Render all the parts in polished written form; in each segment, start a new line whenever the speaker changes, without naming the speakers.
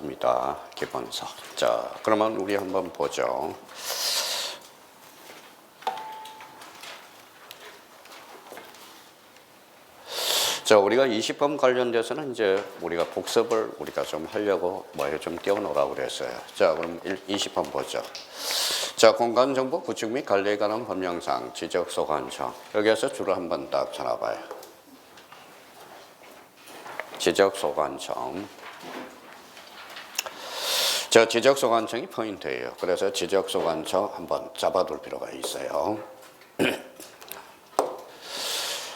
기본서입니다. 기본서. 자, 그러면 우리 한번 보죠. 자, 우리가 20번 관련돼서는 이제 우리가 복습을 우리가 좀 하려고 뭐에 좀 띄워놓으라고 그랬어요. 자, 그럼 20번 보죠. 자, 공간정보 구축 및 관리에 관한 법령상 지적소관청. 여기에서 줄을 한번 딱 쳐놔봐요. 지적소관청. 자, 지적소관청이 포인트예요. 그래서 지적소관청 한번 잡아둘 필요가 있어요.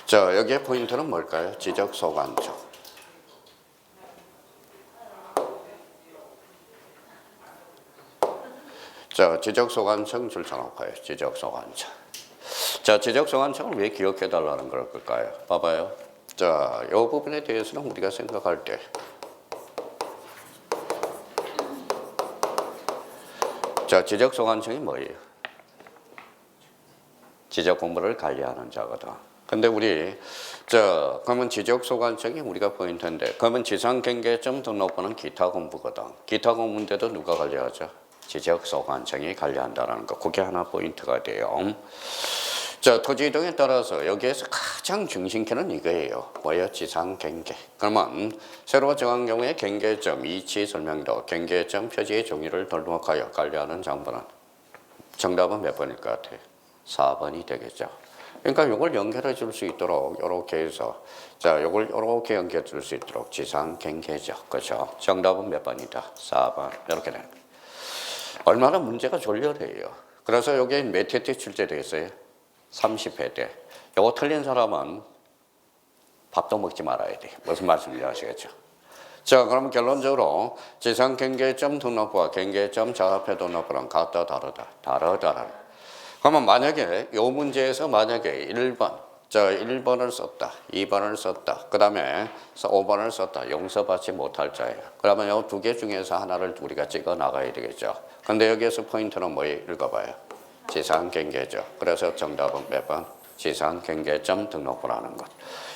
자, 여기에 포인트는 뭘까요? 지적소관청. 자, 지적소관청 줄 쳐놓고요. 지적소관청. 자, 지적소관청을 왜 기억해달라는 걸까요? 봐봐요. 자, 이 부분에 대해서는 우리가 생각할 때 자, 지적소관청이 뭐예요? 지적 공부를 관리하는 자거든. 근데 우리 그러면 지적소관청이 우리가 포인트인데 그러면 지상경계점 등록부는 기타 공부거든. 기타 공부인데도 누가 관리하죠? 지적소관청이 관리한다는 거. 그게 하나 포인트가 돼요. 자, 토지 이동에 따라서 여기에서 가장 중심키는 이거예요. 뭐예요? 지상경계. 그러면 새로 정한 경우에 경계점, 위치 설명도, 경계점 표지의 종류를 등록하여 관리하는 장부는 정답은 몇 번일 것 같아요? 4번이 되겠죠. 그러니까 이걸 연결해 줄 수 있도록 이렇게 해서 자, 이걸 이렇게 연결해 줄 수 있도록 지상경계죠. 그렇죠? 정답은 몇 번이다? 4번. 이렇게 되는 거예요. 얼마나 문제가 졸렬해요. 그래서 여기 몇 회 때 출제되어 있어요? 30회 때. 이거 틀린 사람은 밥도 먹지 말아야 돼. 무슨 말씀인지 아시겠죠? 자, 그럼 결론적으로 지상경계점 등록부와 경계점 자합해 등록부랑 같다 다르다. 다르다라는. 그러면 만약에 이 문제에서 만약에 1번, 자 1번을 썼다, 2번을 썼다, 그 다음에 5번을 썼다, 용서받지 못할 자예요. 그러면 이 두 개 중에서 하나를 우리가 찍어 나가야 되겠죠. 근데 여기에서 포인트는 뭐예요? 읽어봐요. 지상경계죠. 그래서 정답은 몇 번? 지상경계점 등록부라는 것.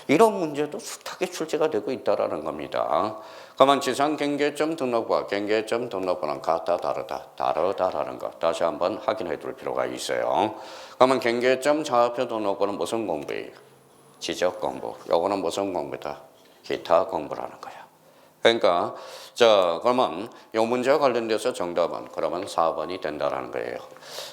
이런 문제도 숱하게 출제가 되고 있다는 겁니다. 그러면 지상경계점 등록부와 경계점 등록부는 같다 다르다? 다르다라는 것. 다시 한번 확인해 둘 필요가 있어요. 그러면 경계점 자합표 등록부는 무슨 공부예요? 지적 공부. 요거는 무슨 공부다? 기타 공부라는 거예요. 그러니까 그러면 이 문제와 관련돼서 정답은 그러면 4번이 된다라는 거예요.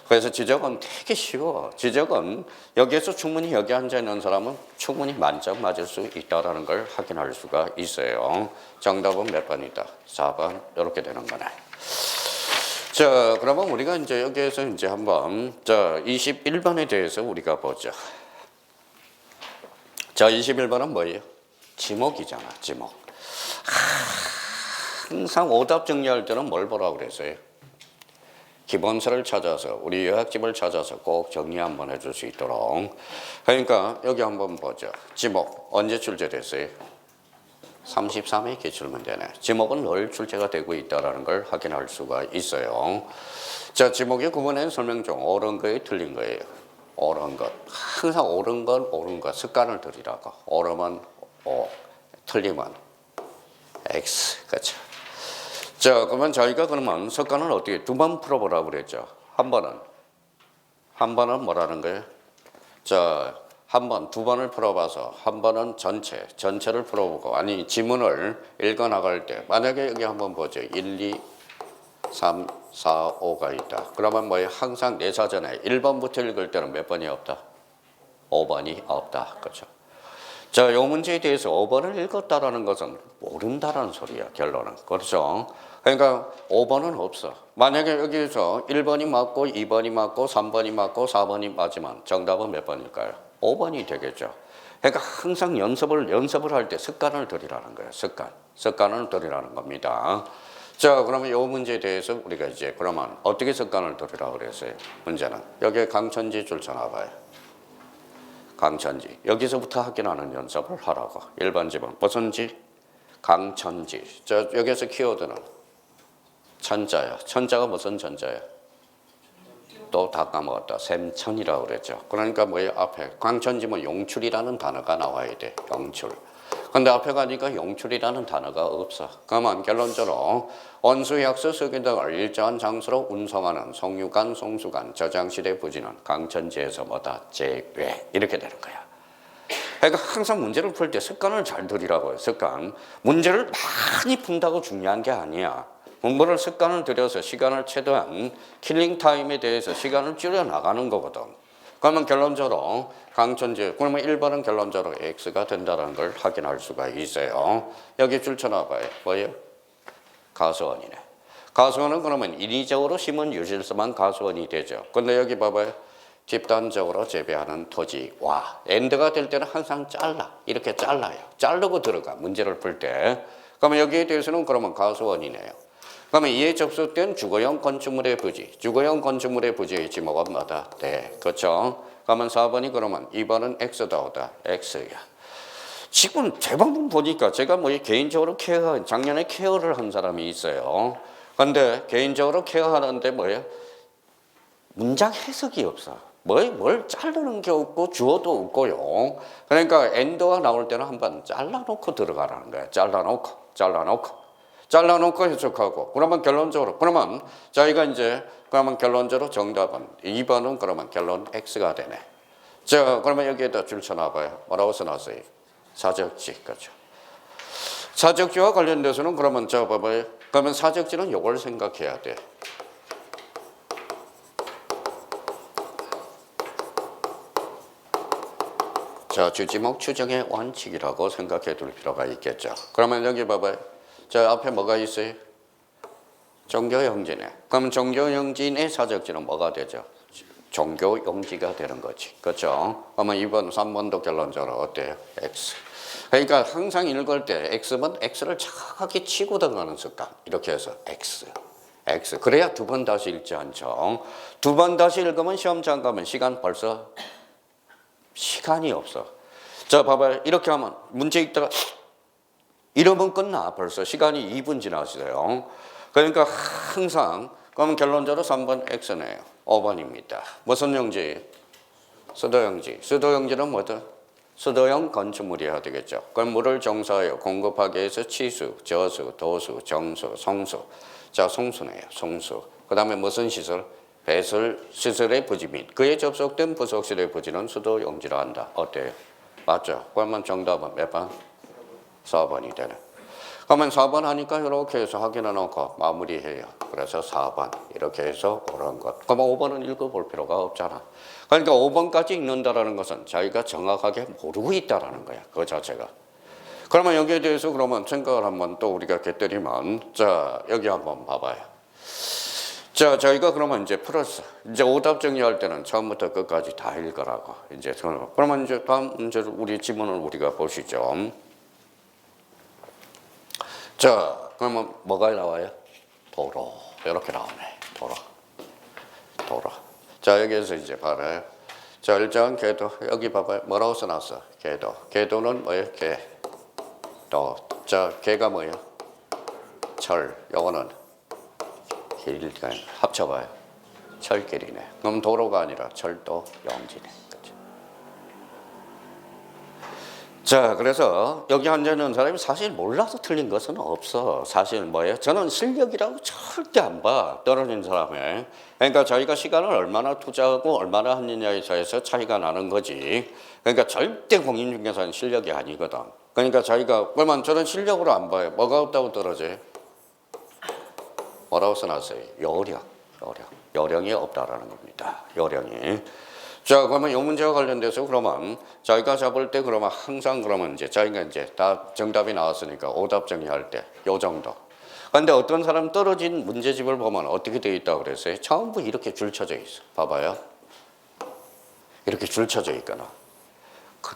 그래서 지적은 되게 쉬워. 지적은 여기에서 충분히 여기 앉아 있는 사람은 충분히 만점 맞을 수 있다라는 걸 확인할 수가 있어요. 정답은 몇 번이다? 4번. 이렇게 되는 거네. 자, 그러면 우리가 이제 여기에서 이제 한번 21번에 대해서 우리가 보죠. 자, 21번은 뭐예요? 지목이잖아, 지목. 항상 오답 정리할 때는 뭘 보라고 그랬어요? 기본서를 찾아서 우리 요약집을 찾아서 꼭 정리 한번 해줄 수 있도록. 그러니까 여기 한번 보죠. 지목 언제 출제됐어요? 33회 기출문제네. 지목은 늘 출제가 되고 있다는 걸 확인할 수가 있어요. 자, 지목의 구분된 설명 중 옳은 거에 틀린 거예요. 옳은 것. 항상 옳은 건 옳은 것. 습관을 들이라고. 옳으면 O, 틀리면 X. 그렇죠. 자, 그러면 저희가 그러면 습관을 어떻게 두 번 풀어보라고 그랬죠. 한 번은 뭐라는 거예요? 자, 한 번, 두 번을 풀어봐서 한 번은 전체를 풀어보고 아니 지문을 읽어 나갈 때 만약에 여기 한번 보죠. 1, 2, 3, 4, 5가 있다. 그러면 뭐예요? 항상 내 사전에 1번부터 읽을 때는 몇 번이 없다? 5번이 없다. 그렇죠. 자, 이 문제에 대해서 5번을 읽었다라는 것은 모른다라는 소리야, 결론은. 그렇죠? 그러니까 5번은 없어. 만약에 여기서 1번이 맞고 2번이 맞고 3번이 맞고 4번이 맞으면 정답은 몇 번일까요? 5번이 되겠죠. 그러니까 항상 연습을 할 때 습관을 들이라는 거예요. 습관을 들이라는 겁니다. 자, 그러면 이 문제에 대해서 우리가 이제 그러면 어떻게 습관을 들이라고 그랬어요? 문제는 여기에 강천지 줄 쳐놔봐요. 강천지. 여기서부터 확인하는 연습을 하라고. 1번 지문. 무슨 지? 강천지. 자, 여기서 키워드는 천자야. 천자가 무슨 천자야? 또 다 까먹었다. 샘천이라고 그랬죠. 그러니까 뭐예요? 앞에 강천지문 용출이라는 단어가 나와야 돼. 용출. 근데 앞에 가니까 용출이라는 단어가 없어. 그러면 결론적으로 원수약수 석유 등을 일정한 장소로 운송하는 송유관, 송수관, 저장실의 부지는 강천지에서 뭐다? 제외. 이렇게 되는 거야. 그러니까 항상 문제를 풀 때 습관을 잘 들이라고요. 습관. 문제를 많이 푼다고 중요한 게 아니야. 공부를 습관을 들여서 시간을 최대한 킬링 타임에 대해서 시간을 줄여 나가는 거거든. 그러면 결론적으로 강천지, 그러면 1번은 결론적으로 X가 된다는 걸 확인할 수가 있어요. 여기 줄 쳐놔봐요. 뭐예요? 가수원이네. 가수원은 그러면 인위적으로 심은 유실수만 가수원이 되죠. 근데 여기 봐봐요. 집단적으로 재배하는 토지와 엔드가 될 때는 항상 잘라. 이렇게 잘라요. 자르고 들어가. 문제를 풀 때. 그러면 여기에 대해서는 그러면 가수원이네요. 그러면 이에 접속된 주거용 건축물의 부지. 주거용 건축물의 부지의 지목은 뭐다? 네. 그렇죠? 그러면 4번이 그러면 2번은 X다 오다. X야. 지금 대부분 보니까 제가 뭐 개인적으로 작년에 케어를 한 사람이 있어요. 근데 개인적으로 케어하는데 뭐예요? 문장 해석이 없어. 뭘 자르는 게 없고 주어도 없고요. 그러니까 엔드가 나올 때는 한번 잘라놓고 들어가라는 거야. 잘라놓고 해석하고. 그러면 결론적으로, 그러면 저희가 이제, 그러면 결론적으로 정답은 2번은 그러면 결론 X가 되네. 자, 그러면 여기에다 줄 쳐놔봐요. 뭐라고 써놨어요? 사적지, 그렇죠. 사적지와 관련돼서는 그러면 저 봐봐요. 그러면 사적지는 요걸 생각해야 돼. 자, 주지목 추정의 원칙이라고 생각해 둘 필요가 있겠죠. 그러면 여기 봐봐요. 자, 앞에 뭐가 있어요? 종교용지네. 그럼 종교용지의 사적지는 뭐가 되죠? 종교용지가 되는 거지. 그렇죠? 그러면 2번, 3번도 결론적으로 어때요? X. 그러니까 항상 읽을 때 X면 X를 정확하게 치고 들어가는 습관. 이렇게 해서 X. 그래야 두 번 다시 읽지 않죠. 두 번 다시 읽으면 시험장 가면 시간 벌써 시간이 없어. 자, 봐봐요. 이렇게 하면 문제 읽다가 이러면 끝나. 벌써 시간이 2분 지났어요. 그러니까 항상 그러면 결론적으로 3번 X네요. 5번입니다. 무슨 용지? 수도용지. 수도용지는 뭐다? 수도용 건축물이어야 되겠죠. 그럼 물을 정수하여 공급하기 위해서 치수, 저수, 도수, 정수, 송수. 자, 송수네요. 송수. 그 다음에 무슨 시설? 배설 시설의 부지 및 그에 접속된 부속실의 부지는 수도용지라 한다. 어때요? 맞죠? 그러면 정답은 몇 번? 4번이 되네. 그러면 4번 하니까 이렇게 해서 확인해 놓고 마무리해요. 그래서 4번 이렇게 해서 옳은 것. 그러면 5번은 읽어볼 필요가 없잖아. 그러니까 5번까지 읽는다라는 것은 자기가 정확하게 모르고 있다라는 거야. 그 자체가. 그러면 여기에 대해서 그러면 생각을 한번 또 우리가 곁들이면 자, 여기 한번 봐봐요. 자, 저희가 그러면 이제 풀었어. 이제 오답 정리할 때는 처음부터 끝까지 다 읽으라고. 이제 그러면 이제 다음 문제를 우리 지문을 우리가 보시죠. 자, 그러면 뭐가 나와요? 도로. 이렇게 나오네. 도로. 자, 여기에서 이제 봐봐요. 자, 일정 궤도. 여기 봐봐요. 뭐라고 써놨어? 궤도. 궤도는 뭐예요? 궤도. 자, 궤가 뭐예요? 철. 요거는 길. 합쳐봐요. 철길이네. 그럼 도로가 아니라 철도 용지네. 자, 그래서 여기 앉아있는 사람이 사실 몰라서 틀린 것은 없어. 사실 뭐예요? 저는 실력이라고 절대 안 봐. 떨어진 사람의. 그러니까 자기가 시간을 얼마나 투자하고 얼마나 하느냐에 대해서 차이가 나는 거지. 그러니까 절대 공인중개사는 실력이 아니거든. 그러니까 자기가, 그러면 저는 실력으로 안 봐요. 뭐가 없다고 떨어져요? 뭐라고 써놨어요? 요령이 없다라는 겁니다. 요령이. 자, 그러면 이 문제와 관련돼서 그러면 자기가 잡을 때 그러면 항상 그러면 이제 자기가 이제 다 정답이 나왔으니까 오답 정리할 때 요 정도. 근데 어떤 사람 떨어진 문제집을 보면 어떻게 되어 있다고 그랬어요? 전부 이렇게 줄 쳐져 있어. 봐봐요. 이렇게 줄 쳐져 있거나.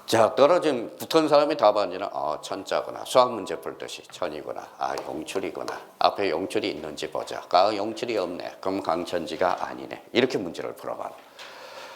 자, 붙은 사람이 답안지는 천자구나. 수학 문제 풀 듯이 천이구나. 용출이구나. 앞에 용출이 있는지 보자. 용출이 없네. 그럼 강천지가 아니네. 이렇게 문제를 풀어봐.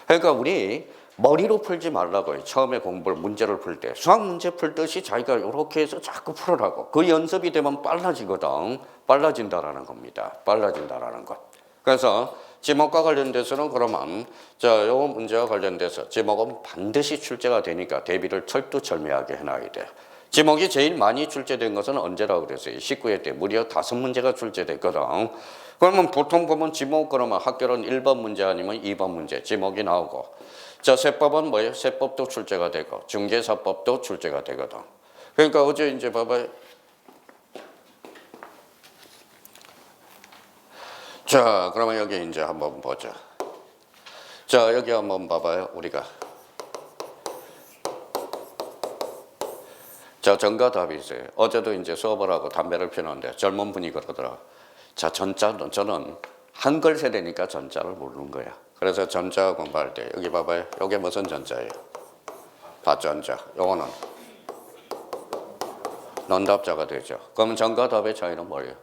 그러니까 우리 머리로 풀지 말라고요. 처음에 문제를 풀 때. 수학 문제 풀 듯이 자기가 이렇게 해서 자꾸 풀으라고. 그 연습이 되면 빨라지거든. 빨라진다라는 겁니다. 빨라진다라는 것. 그래서 지목과 관련돼서는 그러면 자, 요 문제와 관련돼서 지목은 반드시 출제가 되니까 대비를 철두철미하게 해놔야 돼. 지목이 제일 많이 출제된 것은 언제라고 그랬어요? 19회 때 무려 5문제가 출제됐거든. 그러면 보통 보면 지목 그러면 학교는 1번 문제 아니면 2번 문제 지목이 나오고, 자, 세법은 뭐예요? 세법도 출제가 되고 중개사법도 출제가 되거든. 그러니까 어제 이제 봐봐요. 자, 그러면 여기 이제 한번 보자. 자, 여기 한번 봐봐요. 우리가. 자, 정과 답이 있어요. 어제도 이제 수업을 하고 담배를 피우는데 젊은 분이 그러더라. 자, 전자는 저는 한글 세대니까 전자를 모르는 거야. 그래서 전자 공부할 때 여기 봐봐요. 이게 무슨 전자예요? 밭전자. 요거는 논답자가 되죠. 그러면 정과 답의 차이는 뭐예요?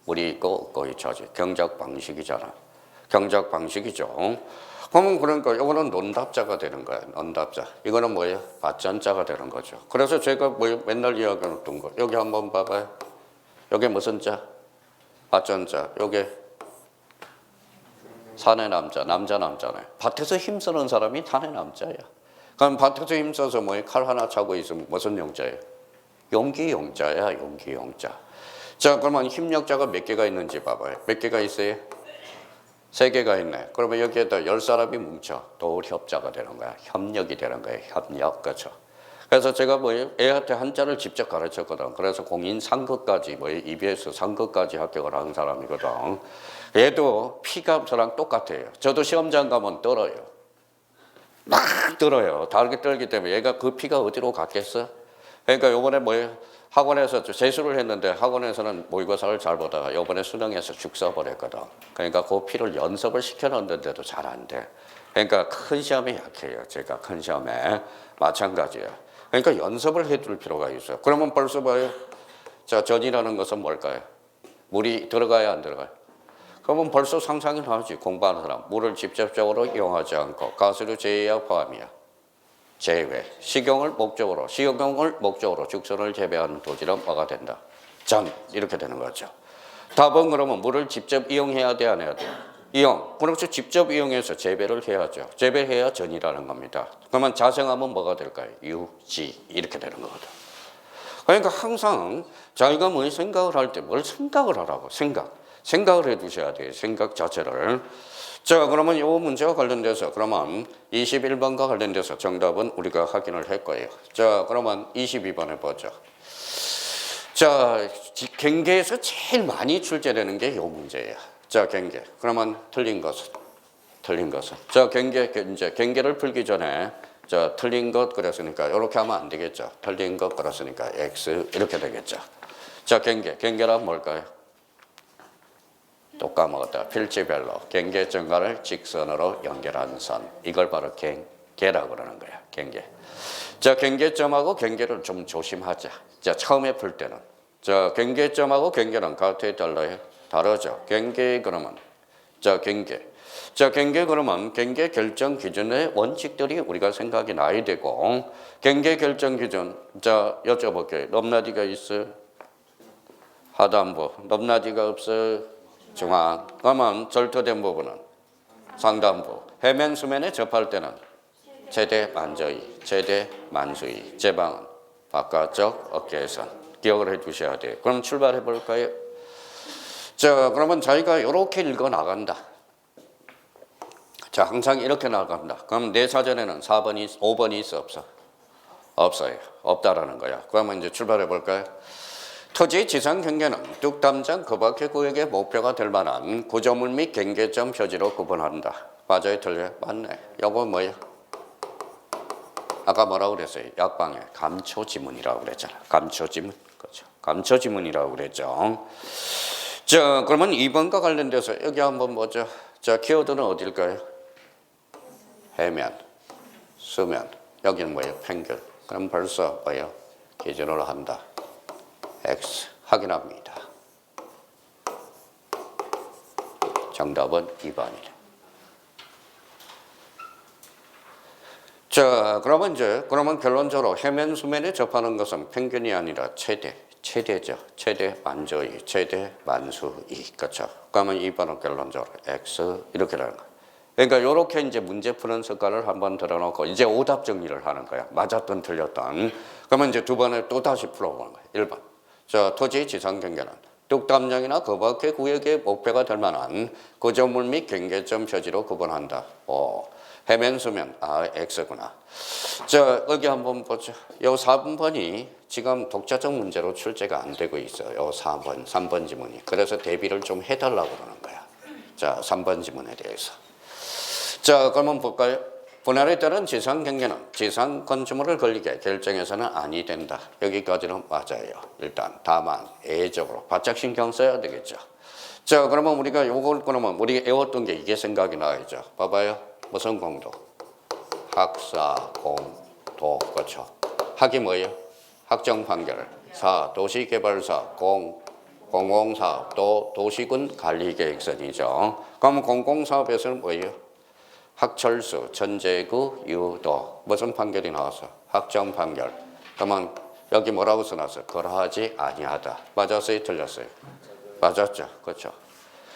물이 있고 없고 있지. 경작 방식이잖아. 경작 방식이죠. 그러면 그러니까 이거는 논답자가 되는 거야. 논답자. 이거는 뭐예요? 밭전자가 되는 거죠. 그래서 제가 뭐 맨날 이야기했던 거 여기 한번 봐봐요. 여기 무슨 자? 밭전자. 요게 사내 남자, 남자 남자네. 밭에서 힘쓰는 사람이 사내 남자야. 그럼 밭에서 힘써서 뭐예요? 칼 하나 차고 있으면 무슨 용자예요? 용기 용자야, 용기 용자. 자, 그러면 힘력자가 몇 개가 있는지 봐봐요. 몇 개가 있어요? 3개가 있네. 그러면 여기에다 10사람이 뭉쳐 도울협자가 되는 거야. 협력이 되는 거예요. 협력. 그렇죠. 그래서 제가 뭐 애한테 한자를 직접 가르쳤거든. 그래서 공인 상급까지 뭐 EBS 상급까지 합격을 한 사람이거든. 얘도 피가 저랑 똑같아요. 저도 시험장 가면 떨어요. 막 떨어요. 다르게 떨기 때문에 얘가 그 피가 어디로 갔겠어? 그러니까 요번에 뭐예요? 학원에서 재수를 했는데 학원에서는 모의고사를 잘 보다가 요번에 수능에서 죽 써버렸거든. 그러니까 그 피를 연습을 시켜놨는데도 잘 안 돼. 그러니까 큰 시험에 약해요. 제가 큰 시험에 마찬가지예요. 그러니까 연습을 해둘 필요가 있어요. 그러면 벌써 봐요. 자, 전이라는 것은 뭘까요? 물이 들어가야 안 들어가요? 그러면 벌써 상상이 나오지. 공부하는 사람 물을 직접적으로 이용하지 않고 가스를 제외야 포함이야. 제외. 식용을 목적으로 죽선을 재배하는 도지는 뭐가 된다? 전. 이렇게 되는 거죠. 답은 그러면 물을 직접 이용해야 돼, 안 해야 돼? 이용. 그렇죠. 직접 이용해서 재배를 해야죠. 재배해야 전이라는 겁니다. 그러면 자생하면 뭐가 될까요? 유지. 이렇게 되는 거거든. 그러니까 항상 자기가 뭐 생각을 할 때 뭘 생각을 하라고. 생각을 해 두셔야 돼요. 생각 자체를. 자, 그러면 이 문제와 관련돼서 그러면 21번과 관련돼서 정답은 우리가 확인을 할 거예요. 자, 그러면 22번에 보죠. 자, 경계에서 제일 많이 출제되는 게 이 문제예요. 자, 경계. 그러면 틀린 것은. 자, 경계를 풀기 전에 자, 틀린 것 그랬으니까 이렇게 하면 안 되겠죠. 틀린 것 그랬으니까 X 이렇게 되겠죠. 자, 경계란 뭘까요? 또 까먹었다. 필지별로 경계 정과를 직선으로 연결한 선. 이걸 바로 경계라고 그러는 거야. 경계. 자, 경계점하고 경계를 좀 조심하자. 자, 처음에 풀 때는. 자, 경계점하고 경계는 같아요, 달라요? 다르죠. 경계 그러면 자, 경계. 자, 경계 그러면 경계 결정 기준의 원칙들이 우리가 생각이 나야 되고 경계 결정 기준. 자, 여쭤볼게요. 넘나디가 있어? 하단부. 넘나디가 없어? 중앙. 그러면 절토된 부분은 상단부. 해면 수면에 접할 때는 최대 만수위. 제방은 바깥쪽 어깨선. 기억을 해 두셔야 돼요. 그럼 출발해 볼까요? 자, 그러면 자기가 이렇게 읽어 나간다. 자, 항상 이렇게 나간다. 그럼 내 사전에는 5번이 있어 없어? 없어요. 없다라는 거야. 그러면 이제 출발해 볼까요? 토지 지상 경계는 뚝담장 그 밖의 구역의 목표가 될 만한 구조물 및 경계점 표지로 구분한다. 맞아요, 틀려요? 맞네. 요거 뭐예요? 아까 뭐라고 그랬어요? 약방에 감초지문이라고 그랬잖아. 감초지문. 그렇죠. 감초지문이라고 그랬죠. 자, 그러면 2번과 관련돼서 여기 한번 보죠. 자, 키워드는 어딜까요? 해면, 수면. 여기는 뭐예요? 평균. 그럼 벌써 뭐예요? 기준으로 한다. X 확인합니다. 정답은 2번이네. 자, 그러면 결론적으로 해면 수면에 접하는 것은 평균이 아니라 최대죠. 최대 만조이, 최대 만수이. 그렇죠. 그러면 2번은 결론적으로 X 이렇게 되는 거예요. 그러니까 이렇게 이제 문제 푸는 습관을 한번 들어놓고 이제 오답 정리를 하는 거야. 맞았던 틀렸던. 그러면 이제 두 번에 또 다시 풀어보는 거예요. 1번. 자, 토지의 지상 경계는 뚝담량이나 그 밖의 구역의 목표가 될 만한 구조물 및 경계점 표지로 구분한다. 해면수면, X구나. 자, 여기 한번 보죠. 요 4번이 지금 독자적 문제로 출제가 안 되고 있어요. 요 4번, 3번 지문이. 그래서 대비를 좀 해달라고 그러는 거야. 자, 3번 지문에 대해서. 자, 그러면 볼까요? 분할에 따른 지상 경계는 지상 건축물을 걸리게 결정해서는 아니 된다. 여기까지는 맞아요. 일단 다만 예적으로 바짝 신경 써야 되겠죠. 자, 그러면 우리가 요걸 그러면 우리가 외웠던 게 이게 생각이 나야죠. 봐봐요. 무슨 공도? 학사 공도. 그렇죠. 학이 뭐예요? 학정 판결. 사 도시개발사 공공사업 또 도시군 관리계획선이죠. 그럼 공공사업에서는 뭐예요? 학철수, 전제구, 유도. 무슨 판결이 나와서? 학정 판결. 그러면 여기 뭐라고 써놨어요? 그러하지 아니하다. 맞았어요? 틀렸어요? 맞았죠. 그렇죠.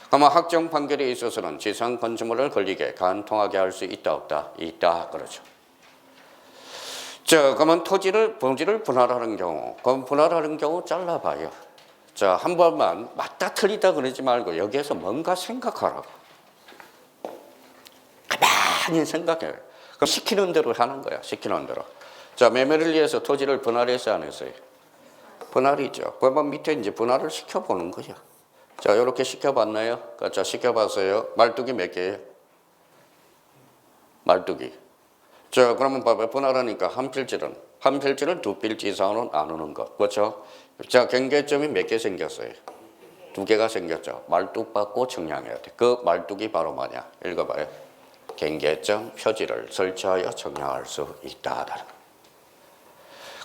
그러면 학정 판결에 있어서는 지상 건축물을 걸리게 간통하게 할 수 있다 없다? 있다. 그렇죠. 자, 그러면 토지를 분할하는 경우, 그럼 분할하는 경우 잘라봐요. 자, 한 번만 맞다 틀리다 그러지 말고 여기에서 뭔가 생각하라고. 가만히 생각해. 그럼 시키는 대로 하는 거야. 시키는 대로. 자, 매매를 위해서 토지를 분할했어요, 안 했어요? 분할이죠. 그러면 밑에 이제 분할을 시켜보는 거죠. 자, 이렇게 시켜봤나요? 자, 시켜봤어요. 말뚝이 몇 개예요? 말뚝이. 자, 그러면 봐봐요. 분할하니까 한 필지를 두 필지 이상으로 나누는 것. 그렇죠? 자, 경계점이 몇 개 생겼어요? 두 개가 생겼죠. 말뚝 받고 정량해야 돼. 그 말뚝이 바로 뭐냐? 읽어봐요. 경계점 표지를 설치하여 정량할 수 있다.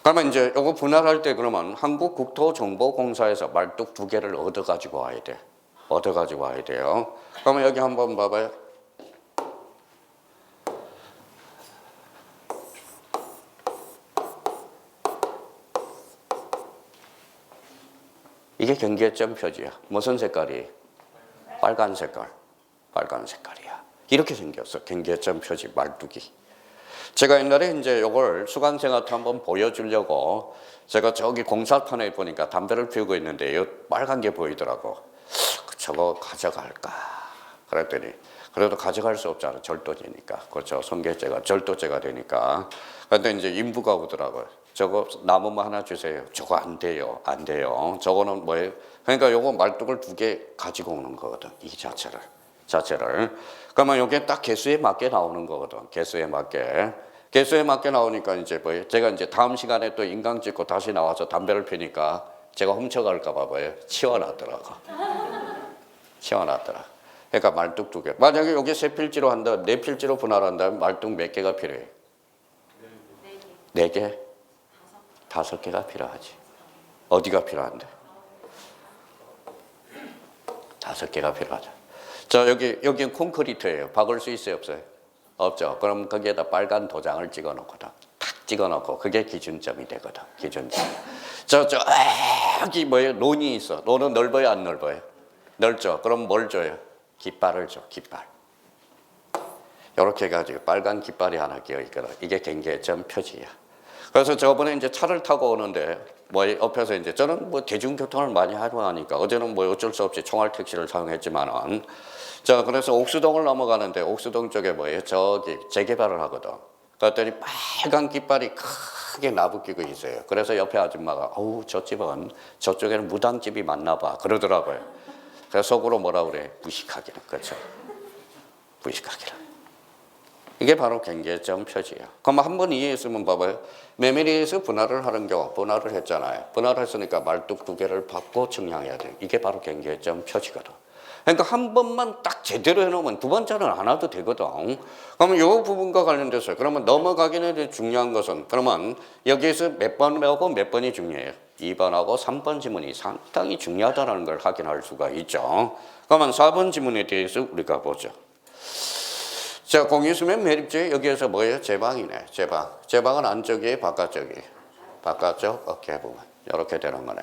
그러면 이제 이거 분할할 때 그러면 한국국토정보공사에서 말뚝 두 개를 얻어가지고 와야 돼. 얻어가지고 와야 돼요. 그러면 여기 한번 봐봐요. 이게 경계점 표지야. 무슨 색깔이? 빨간 색깔. 빨간 색깔이야. 이렇게 생겼어. 경계점 표지 말뚝이. 제가 옛날에 이제 이걸 수강생한테 한번 보여주려고 제가 저기 공사판에 보니까 담배를 피우고 있는데 이 빨간 게 보이더라고. 저거 가져갈까? 그랬더니 그래도 가져갈 수 없잖아. 절도죄니까. 그렇죠. 손괴죄가 절도죄가 되니까. 그런데 이제 인부가 오더라고요. 저거 나무만 하나 주세요. 저거 안 돼요. 안 돼요. 저거는 뭐예요? 그러니까 요거 말뚝을 두 개 가지고 오는 거거든. 이 자체를. 그러면 이게 딱 개수에 맞게 나오는 거거든. 개수에 맞게 나오니까 이제 뭐예요? 제가 이제 다음 시간에 또 인강 찍고 다시 나와서 담배를 피니까 제가 훔쳐갈까 봐 뭐예요? 치워놨더라고. 그러니까 말뚝 두 개. 만약에 여기 세 필지로 한다, 네 필지로 분할한다면 말뚝 몇 개가 필요해? 네 개? 5개가 필요하지. 어디가 필요한데? 5개가 필요하죠. 자, 여기는 콘크리트예요. 박을 수 있어요, 없어요? 없죠. 그럼 거기에다 빨간 도장을 찍어 놓거든. 탁 찍어 놓고 그게 기준점이 되거든. 기준점. 여기 뭐예요? 론이 있어. 론은 넓어요, 안 넓어요? 넓죠. 그럼 뭘 줘요? 깃발을 줘. 깃발. 이렇게 해가지고 빨간 깃발이 하나 끼어 있거든. 이게 경계점 표지야. 그래서 저번에 이제 차를 타고 오는데 뭐 옆에서 이제 저는 뭐 대중교통을 많이 하고 하니까 어제는 뭐 어쩔 수 없이 총알 택시를 사용했지만은 자, 그래서 옥수동을 넘어가는데 옥수동 쪽에 뭐예요? 저기 재개발을 하거든. 그랬더니 빨간 깃발이 크게 나부끼고 있어요. 그래서 옆에 아줌마가 어우, 저 집은 저쪽에는 무당집이 많나 봐 그러더라고요. 그래서 속으로 뭐라 그래? 무식하기는. 그렇죠? 무식하기는. 이게 바로 경계점 표지예요. 그럼 한번 이해했으면 봐봐요. 메모리에서 분할을 하는 경우, 분할을 했잖아요. 분할을 했으니까 말뚝 두 개를 받고 정량해야 돼요. 이게 바로 경계점 표지거든. 그러니까 한 번만 딱 제대로 해놓으면 두 번째는 안 와도 되거든. 그러면 이 부분과 관련돼서 그러면 넘어가기는 중요한 것은 그러면 여기에서 몇 번하고 몇 번이 중요해요? 2번하고 3번 지문이 상당히 중요하다는 걸 확인할 수가 있죠. 그러면 4번 지문에 대해서 우리가 보죠. 자, 공유수면 매립지 여기에서 뭐예요? 제방이네. 제방은 안쪽이에요? 바깥쪽이에요? 바깥쪽 어깨 부분. 이렇게 되는 거네.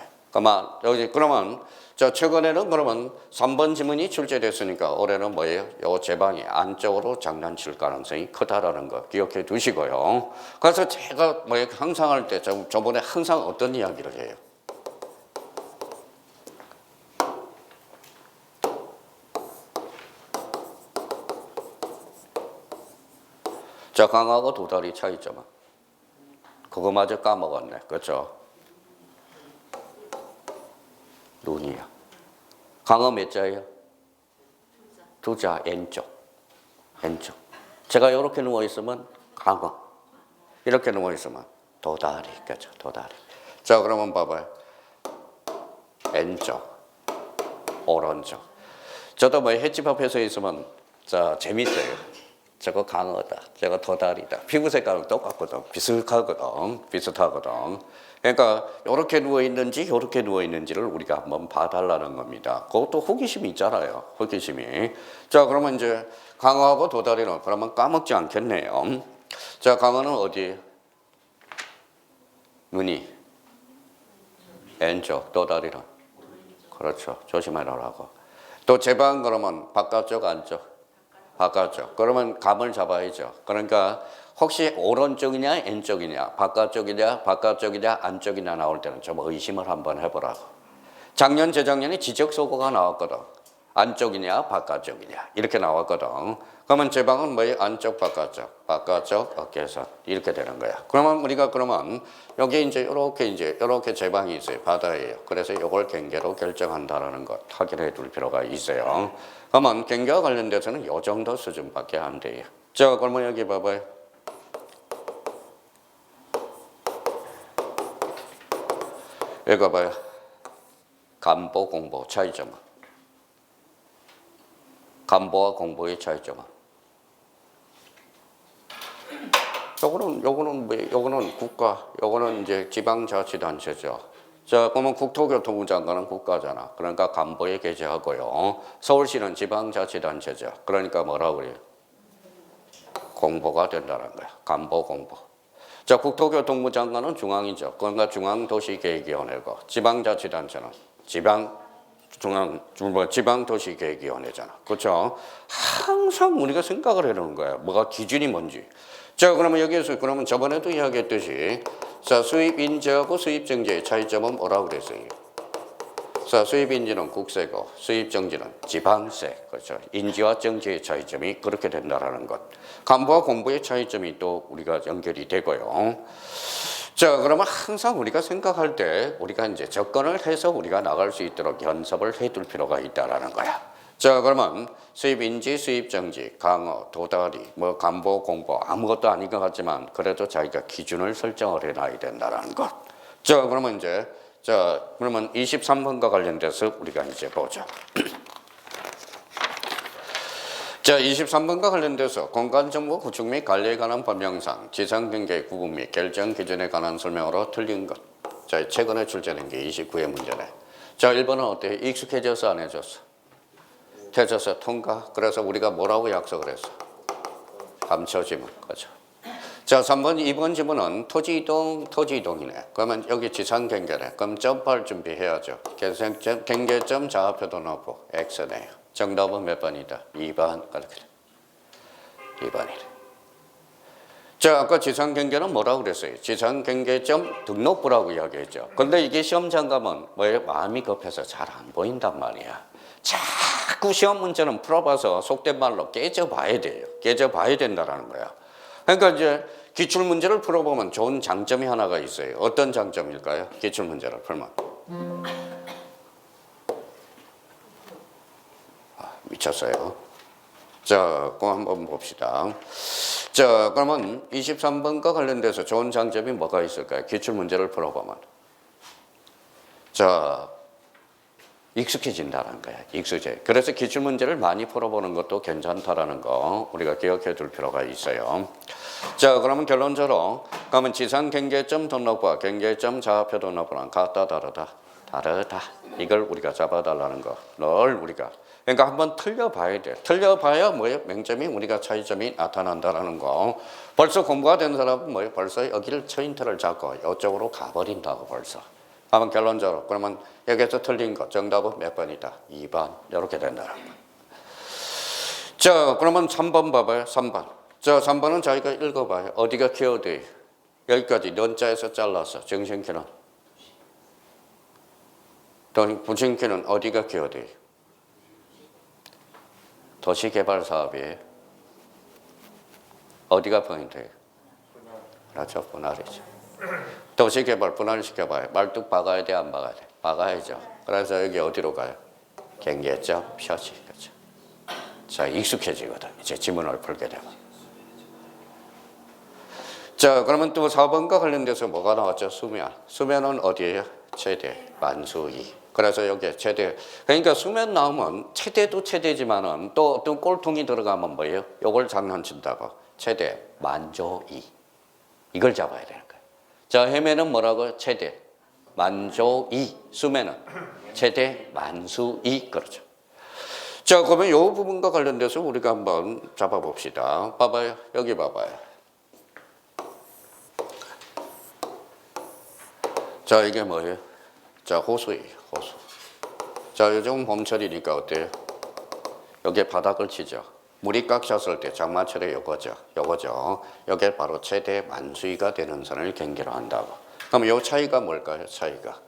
그러면 자, 최근에는 그러면 3번 지문이 출제됐으니까 올해는 뭐예요? 요 제방이 안쪽으로 장난칠 가능성이 크다라는 거 기억해 두시고요. 그래서 제가 항상 할 때 저번에 항상 어떤 이야기를 해요? 자, 강하고 도다리 차이점은 그거마저 까먹었네. 그렇죠? 눈이야. 강어 몇 자예요? 두 자, N쪽. N쪽. 제가 이렇게 누워있으면 강어. 이렇게 누워있으면 도다리. 그렇죠? 도다리. 자, 그러면 봐봐요. N쪽. 오른쪽. 저도 횟집 앞에서 있으면 자, 재밌어요. 저거 강어다. 저거 도다리다. 피부 색깔은 똑같거든. 비슷하거든. 그러니까 이렇게 누워있는지 이렇게 누워있는지를 우리가 한번 봐달라는 겁니다. 그것도 호기심이 있잖아요. 호기심이. 자, 그러면 이제 강어하고 도다리는 그러면 까먹지 않겠네요. 자, 강어는 어디? 눈이. 왼쪽. 도다리는? 그렇죠. 조심하라고. 또 제방 그러면 바깥쪽 안쪽? 바깥쪽. 그러면 감을 잡아야죠. 그러니까 혹시 오른쪽이냐 왼쪽이냐 바깥쪽이냐 안쪽이냐 나올 때는 좀 의심을 한번 해보라고. 작년 재작년에 지적소고가 나왔거든. 안쪽이냐 바깥쪽이냐 이렇게 나왔거든. 그러면 제 방은 뭐예요? 안쪽 바깥쪽 어깨선 이렇게 되는 거야. 그러면 우리가 여기 이렇게 제 방이 있어요. 바다예요. 그래서 이걸 경계로 결정한다라는 것 확인해 둘 필요가 있어요. 그러면 경계와 관련돼서는 이 정도 수준밖에 안 돼요. 자, 그러면 여기 봐봐요. 여기 봐요. 간보 공보 차이점은. 간보와 공보의 차이점은. 요거는 국가, 요거는 이제 지방자치단체죠. 자, 그러면 국토교통부 장관은 국가잖아. 그러니까 간보에 게재하고요. 서울시는 지방자치단체죠. 그러니까 뭐라고 그래요? 공보가 된다는 거야. 간보 공보. 자, 국토교통부 장관은 중앙이죠. 그러니까 중앙도시계획위원회고, 지방자치단체는 지방도시계획위원회잖아. 그렇죠? 항상 우리가 생각을 해놓은 거야. 뭐가 기준이 뭔지. 자, 그러면 여기에서 저번에도 이야기했듯이 자, 수입인지하고 수입정지의 차이점은 뭐라고 그랬어요? 자, 수입인지는 국세고 수입정지는 지방세. 그렇죠? 인지와 정지의 차이점이 그렇게 된다라는 것. 간부와 공부의 차이점이 또 우리가 연결이 되고요. 자, 그러면 항상 우리가 생각할 때 우리가 이제 접근을 해서 우리가 나갈 수 있도록 연습을 해둘 필요가 있다라는 거야. 자, 그러면 수입인지, 수입정지, 강어, 도다리, 간보, 공보 아무것도 아닌 것 같지만 그래도 자기가 기준을 설정을 해놔야 된다는 것. 자, 그러면 23번과 관련돼서 우리가 이제 보죠. 자, 23번과 관련돼서 공간정보 구축 및 관리에 관한 법령상 지상경계 구분 및 결정 기준에 관한 설명으로 틀린 것. 자, 최근에 출제된 게 29회 문제네. 자, 1번은 어때요? 익숙해져서 안 해줬어? 해줘서 통과. 그래서 우리가 뭐라고 약속을 했어? 감춰지문. 그렇죠. 자, 3번, 2번 지문은 토지이동이네. 그러면 여기 지상경계네. 그럼 점프할 준비해야죠. 경계점 좌표도 넣고 X네요. 정답은 몇 번이다? 2번. 그렇게 2번이래. 자, 아까 지상경계는 뭐라고 그랬어요? 지상경계점 등록부라고 이야기했죠. 근데 이게 시험장 가면 뭐예요? 마음이 급해서 잘 안 보인단 말이야. 자꾸 시험 문제는 풀어봐서 속된 말로 깨져봐야 돼요. 깨져봐야 된다라는 거야. 그러니까 이제 기출문제를 풀어보면 좋은 장점이 하나가 있어요. 어떤 장점일까요? 기출문제를 풀면. 미쳤어요. 자, 그거 한번 봅시다. 자, 그러면 23번과 관련돼서 좋은 장점이 뭐가 있을까요? 기출문제를 풀어보면. 자, 익숙해진다는 거야. 익숙해. 그래서 기출문제를 많이 풀어보는 것도 괜찮다라는 거 우리가 기억해 둘 필요가 있어요. 자, 그러면 결론적으로 그러면 지상경계점 등록부와 경계점 좌표 등록부는 같다 다르다? 다르다. 이걸 우리가 잡아달라는 거. 늘 우리가. 그러니까 한번 틀려봐야 돼. 틀려봐야 뭐예요? 맹점이 우리가 차이점이 나타난다라는 거. 벌써 공부가 된 사람은 뭐예요? 벌써 여기를 포인트를 잡고 이쪽으로 가버린다고 벌써. 한번 결론적으로. 그러면 여기서 틀린 거 정답은 몇 번이다? 2번. 이렇게 된다는 거. 자, 그러면 3번 봐봐요. 3번. 자, 3번은 자기가 읽어봐요. 어디가 키워드예요? 여기까지 년자에서 잘라서 정신키는. 부정키는 어디가 키워드예요? 도시개발 사업이에요. 어디가 포인트예요? 그렇죠. 분할이죠. 도시개발 분할시켜봐요. 말뚝 박아야 돼, 안 박아야 돼? 박아야죠. 그래서 여기 어디로 가요? 경계점, 표시. 그렇죠. 자, 익숙해지거든. 이제 지문을 풀게 되면. 자, 그러면 또 4번과 관련돼서 뭐가 나왔죠? 수면. 수면은 어디예요? 최대, 만수이. 그래서 여기에 최대. 그러니까 수면 나오면 최대도 최대지만은 또 어떤 꼴통이 들어가면 뭐예요? 요걸 장난친다고. 최대, 만조이. 이걸 잡아야 되는 거예요. 자, 해면은 뭐라고요? 최대, 만조이. 수면은 최대, 만수이. 그렇죠. 자, 그러면 이 부분과 관련돼서 우리가 한번 잡아봅시다. 봐봐요. 여기 봐봐요. 자, 이게 뭐예요? 자, 호수예요. 호수. 자, 요즘 봄철이니까 어때요? 여기에 바닥을 치죠. 물이 꽉 찼을 때 장마철에 요거죠. 요거죠. 요게 바로 최대 만수위가 되는 선을 경계로 한다고. 그럼 요 차이가 뭘까요? 차이가.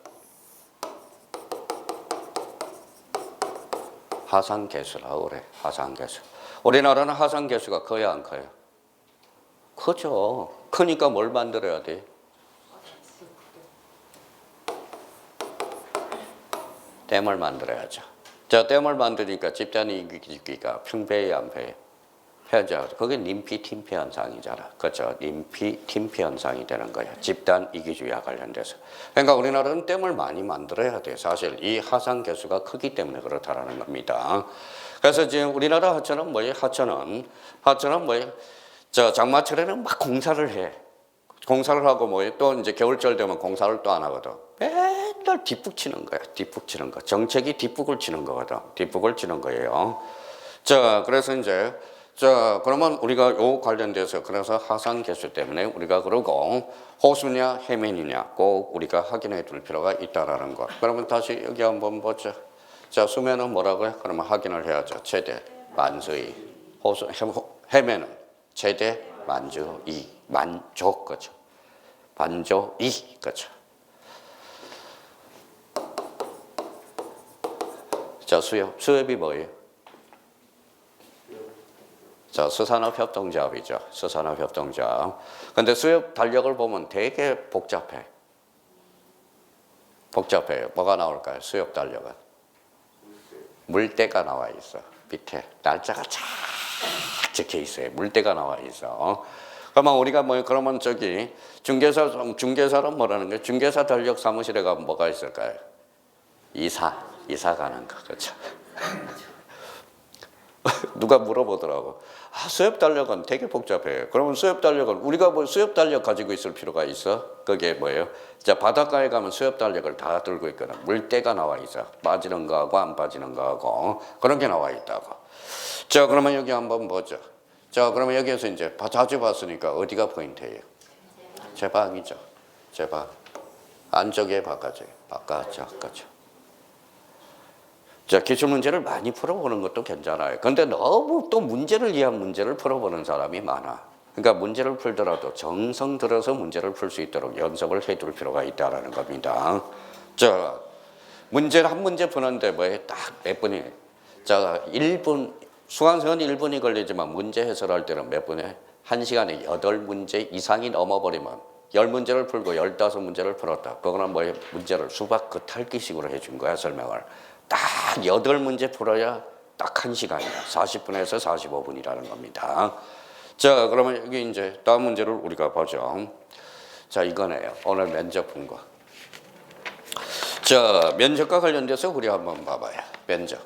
하상계수라고 그래. 하상계수. 우리나라는 하상계수가 커요, 안 커요? 크죠. 크니까 뭘 만들어야 돼? 댐을 만들어야죠. 자, 댐을 만드니까 집단 이기주기가 평배에 안 배에? 해야죠. 그게 님피 팀피 현상이잖아. 그렇죠. 님피 팀피 현상이 되는 거예요. 집단 이기주의와 관련돼서. 그러니까 우리나라는 댐을 많이 만들어야 돼. 사실 이 하상 개수가 크기 때문에 그렇다라는 겁니다. 그래서 지금 우리나라 하천은 뭐예요? 하천은 뭐예요? 저 장마철에는 막 공사를 해. 공사를 하고 뭐예요? 또 이제 겨울철 되면 공사를 또 안 하거든. 맨날 뒷북 치는 거야. 뒷북 치는 거. 정책이 뒷북을 치는 거거든. 뒷북을 치는 거예요. 자, 그래서 이제 자, 그러면 우리가 요 관련돼서 그래서 하상 개수 때문에 우리가 그러고 호수냐 해면이냐 꼭 우리가 확인해 둘 필요가 있다라는 거. 그러면 다시 여기 한번 보죠. 자, 수면은 뭐라고요? 그러면 확인을 해야죠. 최대 만수이. 호수 해면은 최대 만주이. 만족 거죠. 반조이 거죠. 자, 수협이 뭐예요? 자, 수산업협동조합이죠. 수산업협동조합. 근데 수협 달력을 보면 되게 복잡해. 복잡해요. 뭐가 나올까요? 수협 달력은. 물때가 나와 있어. 밑에 날짜가 쫙 적혀 있어요. 물때가 나와 있어. 그러면 우리가 그러면 저기 중개사는 뭐라는 거예요? 중개사 달력 사무실에 가면 뭐가 있을까요? 이사 가는 거. 그렇죠. 누가 물어보더라고. 아, 수협 달력은 되게 복잡해요. 그러면 수협 달력은 우리가 수협 달력 가지고 있을 필요가 있어? 그게 뭐예요? 자, 바닷가에 가면 수협 달력을 다 들고 있거든. 물때가 나와 있어. 빠지는 거하고 안 빠지는 거하고 그런 게 나와 있다고. 자, 그러면 여기 한번 보죠. 자, 그러면 여기에서 이제 자주 봤으니까 어디가 포인트예요? 제방이죠. 제방. 안쪽에 바깥쪽에. 바깥쪽. 그렇죠. 자, 기출문제를 많이 풀어보는 것도 괜찮아요. 근데 너무 또 문제를 위한 문제를 풀어보는 사람이 많아. 그러니까 문제를 풀더라도 정성 들어서 문제를 풀 수 있도록 연습을 해둘 필요가 있다는 겁니다. 자, 문제를 한 문제 푸는데 딱 몇 분이에요? 자, 1분, 수강생은 1분이 걸리지만 문제 해설할 때는 몇 분에? 1시간에 8문제 이상이 넘어버리면 10문제를 풀고 15문제를 풀었다. 그거는 문제를 수박 겉핥기식으로 해준 거야, 설명을. 딱 8문제 풀어야 딱 1시간이야. 40분에서 45분이라는 겁니다. 자, 그러면 여기 이제 다음 문제를 우리가 보죠. 자, 이거네요. 오늘 면접 본 거. 자, 면접과 관련돼서 우리 한번 봐봐요. 면접.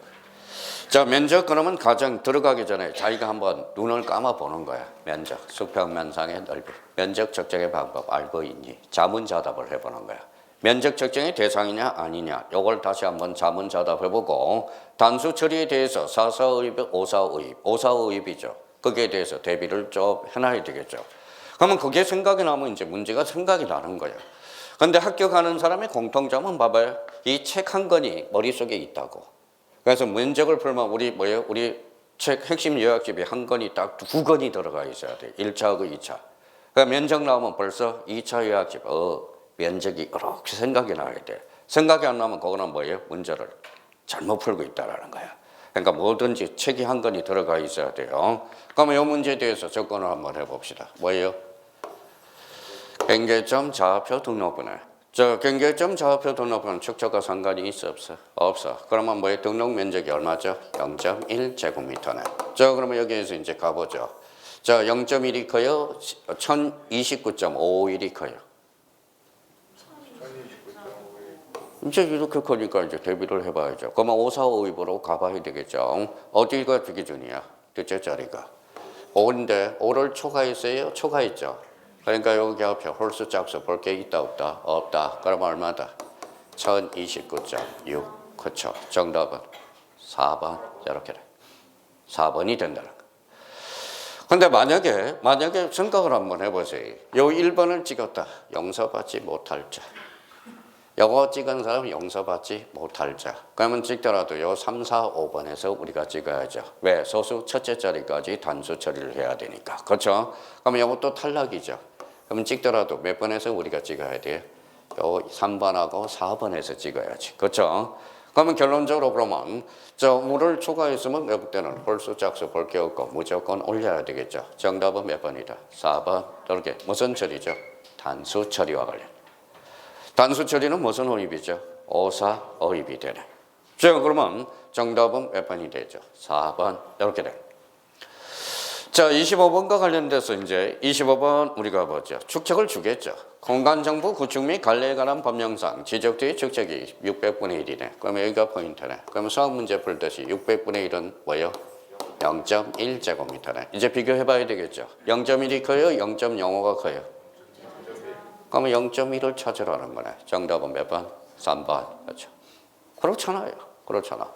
자, 면접 그러면 가장 들어가기 전에 자기가 한번 눈을 감아 보는 거야. 면접. 수평면상의 넓이. 면접 측정의 방법 알고 있니? 자문자답을 해보는 거야. 면적 측정의 대상이냐 아니냐 요걸 다시 한번 자문자답해보고 단수 처리에 대해서 사사의입, 오사의입, 오사의입이죠. 거기에 대해서 대비를 좀 해놔야 되겠죠. 그러면 그게 생각이 나면 이제 문제가 생각이 나는 거예요. 근데 합격하는 사람의 공통점은 봐봐요. 이 책 한 권이 머릿속에 있다고. 그래서 면접을 풀면 우리 뭐예요? 우리 책 핵심 요약집이 한 권이 딱 두 권이 들어가 있어야 돼. 1차하고 2차. 그러니까 면접 나오면 벌써 2차 요약집, 면접이 이렇게 생각이 나야 돼. 생각이 안 나면 그거는 뭐예요? 문제를 잘못 풀고 있다라는 거야. 그러니까 뭐든지 책이 한 권이 들어가 있어야 돼요. 그러면 이 문제에 대해서 접근을 한번 해봅시다. 뭐예요? 경계점 좌표 등록번호. 저 경계점 좌표 등록번호 축척과 상관이 있어 없어? 없어. 그러면 뭐예요? 등록 면적이 얼마죠? 0.1 제곱미터네. 자, 그러면 여기에서 이제 가보죠. 자, 0.1이 커요? 1029.51이 커요? 이제 이렇게 크니까 이제 대비를 해봐야죠. 그러면 5452으로 가봐야 되겠죠. 어디가 기준이야? 둘째 자리가. 5인데 5를 초과했어요? 초과했죠. 그러니까 여기 앞에 홀수 짝수 볼 게 있다 없다? 없다. 그러면 얼마다? 1029.6. 그렇죠. 정답은 4번. 이렇게 돼. 4번이 된다는 거. 근데 만약에 생각을 한번 해보세요. 요 1번을 찍었다. 용서받지 못할 자. 요거 찍은 사람 용서받지 못할 자. 그러면 찍더라도 요 3, 4, 5번에서 우리가 찍어야죠. 왜? 소수 첫째 자리까지 단수 처리를 해야 되니까. 그렇죠? 그러면 요것도 탈락이죠. 그러면 찍더라도 몇 번에서 우리가 찍어야 돼요? 요 3번하고 4번에서 찍어야지. 그렇죠? 그러면 결론적으로 그러면 저 물을 초과했으면 몇 때는 홀수 짝수 볼 게 없고 무조건 올려야 되겠죠. 정답은 몇 번이다? 4번. 이렇게 무슨 처리죠? 단수 처리와 관련. 단수 처리는 무슨 어입이죠? 오사 어입이 되네. 자, 그러면 정답은 몇 번이 되죠? 4번. 이렇게 돼. 자, 25번과 관련돼서 이제 25번 우리가 보죠. 축척을 주겠죠. 공간정보 구축 및 관리에 관한 법령상 지적되의 축척이 600분의 1이네. 그러면 여기가 포인트네. 그러면 수학 문제 풀듯이 600분의 1은 뭐예요? 0.1제곱미터네. 이제 비교해봐야 되겠죠. 0.1이 커요? 0.05가 커요? 그러면 0.1을 찾으라는 거네. 정답은 몇 번? 3번. 그렇죠. 그렇잖아요. 그렇잖아.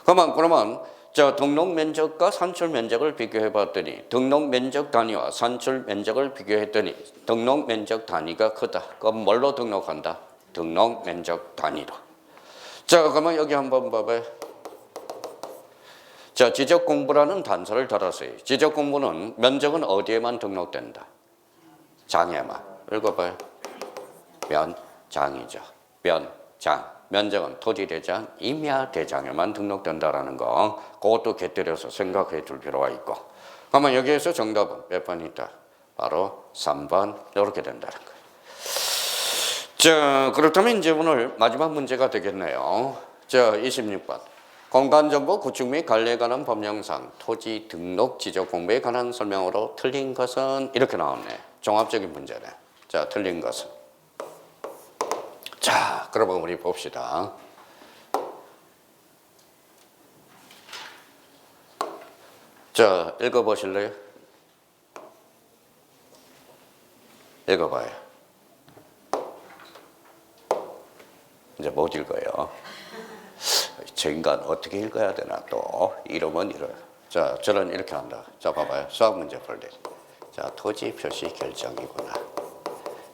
그러면 자, 등록 면적과 산출 면적을 비교해 봤더니 등록 면적 단위와 산출 면적을 비교했더니 등록 면적 단위가 크다. 그럼 뭘로 등록한다? 등록 면적 단위로. 자, 그러면 여기 한번 봐봐요. 자, 지적 공부라는 단서를 달았어요. 지적 공부는 면적은 어디에만 등록된다? 장에만. 읽어봐요. 면장이죠. 면장. 면적은 토지대장, 임야대장에만 등록된다라는 거. 그것도 곁들여서 생각해 둘 필요가 있고. 그러면 여기에서 정답은 몇 번이 있다? 바로 3번. 이렇게 된다는 거예요. 자, 그렇다면 이제 오늘 마지막 문제가 되겠네요. 자, 26번. 공간정보 구축 및 관리에 관한 법령상 토지 등록 지적 공부에 관한 설명으로 틀린 것은 이렇게 나왔네. 종합적인 문제네. 자, 틀린 것은. 자, 그러면 우리 봅시다. 자, 읽어보실래요? 읽어봐요. 이제 못 읽어요. 저 인간 어떻게 읽어야 되나 또. 이러면 이래요. 자, 저는 이렇게 한다. 자, 봐봐요. 수학 문제 풀 때. 자, 토지 표시 결정이구나.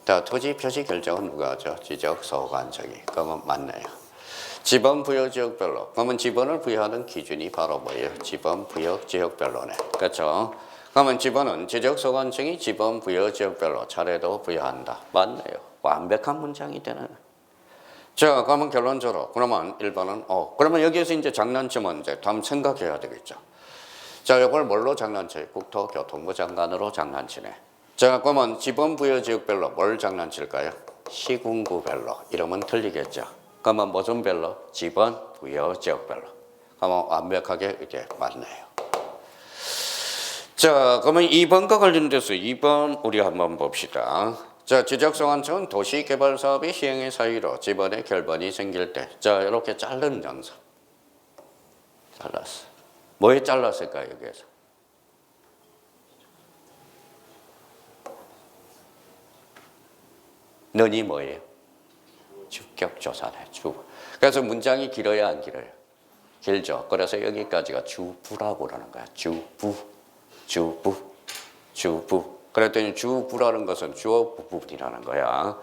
자, 토지 표시 결정은 누가 하죠? 지적 소관청이. 그러면 맞네요. 지번 부여 지역별로. 그러면 지번을 부여하는 기준이 바로 뭐예요? 지번 부여 지역별로네. 그렇죠? 그러면 지번은 지적 소관청이 지번 부여 지역별로 차례도 부여한다. 맞네요. 완벽한 문장이 되는. 자, 그러면 결론적으로 그러면 1번은 그러면 여기에서 이제 장난치면 이제 다음 생각해야 되겠죠. 자, 이걸 뭘로 장난쳐요? 국토교통부 장관으로 장난치네. 자, 그러면 지번 부여 지역별로 뭘 장난칠까요? 시군구별로. 이러면 틀리겠죠. 그러면 무슨 별로? 지번 부여 지역별로. 그러면 완벽하게 이게 맞네요. 자, 그러면 2번과 관련돼서 2번 우리 한번 봅시다. 자, 지적소관청은 도시개발사업의 시행의 사유로 지번에 결번이 생길 때, 자, 이렇게 자른 장소. 잘랐어. 뭐에 잘랐을까요, 여기에서? 너니 뭐예요? 주격조사네, 주. 그래서 문장이 길어야 안 길어요? 길죠. 그래서 여기까지가 주부라고 그러는 거야. 주부. 그랬더니 주부라는 것은 주어 부분이라는 거야.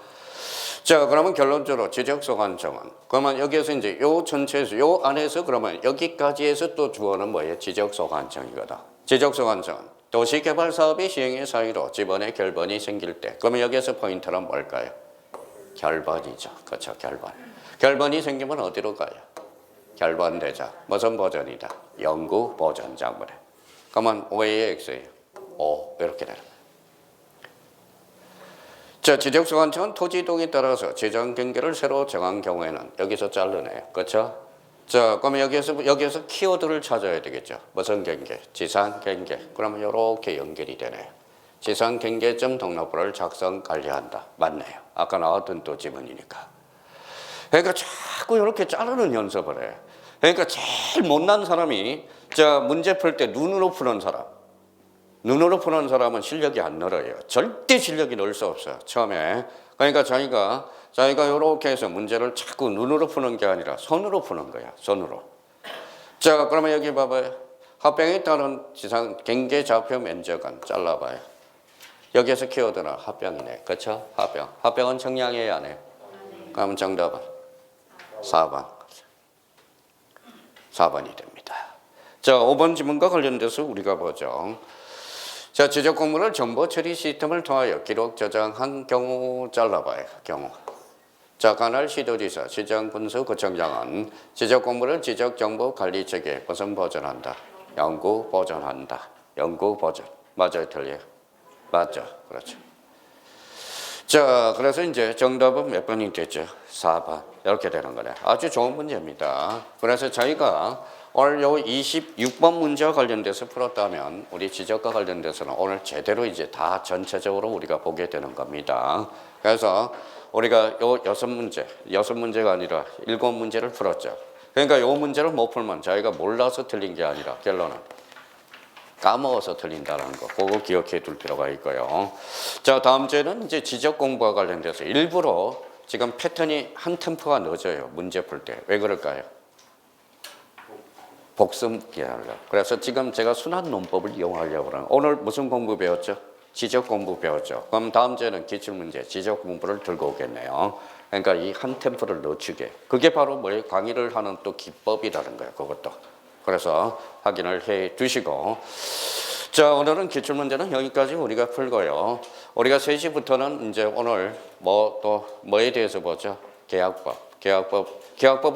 자, 그러면 결론적으로 지적소관청은 그러면 여기에서 이제 요 전체에서 요 안에서 그러면 여기까지에서 또 주어는 뭐예요? 지적소관청이거든. 지적소관청은 도시개발 사업이 시행의 사유로 지번에 결번이 생길 때 그러면 여기에서 포인트는 뭘까요? 결번이죠. 그렇죠. 결번. 결번이 생기면 어디로 가요? 결번대자. 무슨 버전이다? 영구 보전장부래. 그러면 5의 x예요. 5 이렇게 되는 거예요. 자, 지적소관청은 토지 이동에 따라서 지정 경계를 새로 정한 경우에는 여기서 자르네요. 그렇죠? 자, 그러면 여기에서 키워드를 찾아야 되겠죠. 무슨 경계? 지상 경계. 그러면 이렇게 연결이 되네요. 지상 경계점 등록부를 작성 관리한다. 맞네요. 아까 나왔던 또 지문이니까. 그러니까 자꾸 이렇게 자르는 연습을 해. 그러니까 제일 못난 사람이 자, 문제 풀 때 눈으로 푸는 사람. 눈으로 푸는 사람은 실력이 안 늘어요. 절대 실력이 늘 수 없어요. 처음에. 그러니까 자기가 이렇게 해서 문제를 자꾸 눈으로 푸는 게 아니라 손으로 푸는 거야. 손으로. 자, 그러면 여기 봐봐요. 합병에 따른 지상 경계 좌표 면적은 잘라봐요. 여기에서 키워드는 합병이네. 그렇죠? 합병. 합병은 정량해야 안 해요. 그럼 정답은 4번. 4번이 됩니다. 자, 5번 지문과 관련돼서 우리가 보죠. 자, 지적 공문을 정보 처리 시스템을 통하여 기록 저장한 경우 잘라봐요. 경우. 자, 관할 시도지사, 시장 군수 구청장은 지적 공문을 지적 정보 관리 체계에 무슨 보존한다? 영구 보존한다. 영구 보존. 맞아요, 틀려요? 맞죠. 그렇죠. 자, 그래서 이제 정답은 몇 번이 됐죠? 4번. 이렇게 되는 거네. 아주 좋은 문제입니다. 그래서 저희가 오늘 요 26번 문제와 관련돼서 풀었다면 우리 지적과 관련돼서는 오늘 제대로 이제 다 전체적으로 우리가 보게 되는 겁니다. 그래서 우리가 요 6문제가 아니라 7문제를 풀었죠. 그러니까 요 문제를 못 풀면 저희가 몰라서 틀린 게 아니라 결론은 까먹어서 틀린다는 거, 그거 기억해 둘 필요가 있고요. 자, 다음 주에는 이제 지적 공부와 관련돼서 일부러 지금 패턴이 한 템포가 늦어요. 문제 풀 때. 왜 그럴까요? 복습기 하려고. 그래서 지금 제가 순환 논법을 이용하려고 그러는. 오늘 무슨 공부 배웠죠? 지적 공부 배웠죠. 그럼 다음 주에는 기출문제, 지적 공부를 들고 오겠네요. 그러니까 이 한 템포를 늦추게. 그게 바로 뭐예요? 강의를 하는 또 기법이라는 거예요. 그것도. 그래서 확인을 해 두시고. 자, 오늘은 기출문제는 여기까지 우리가 풀고요. 우리가 3시부터는 이제 오늘 뭐에 대해서 보죠? 계약법을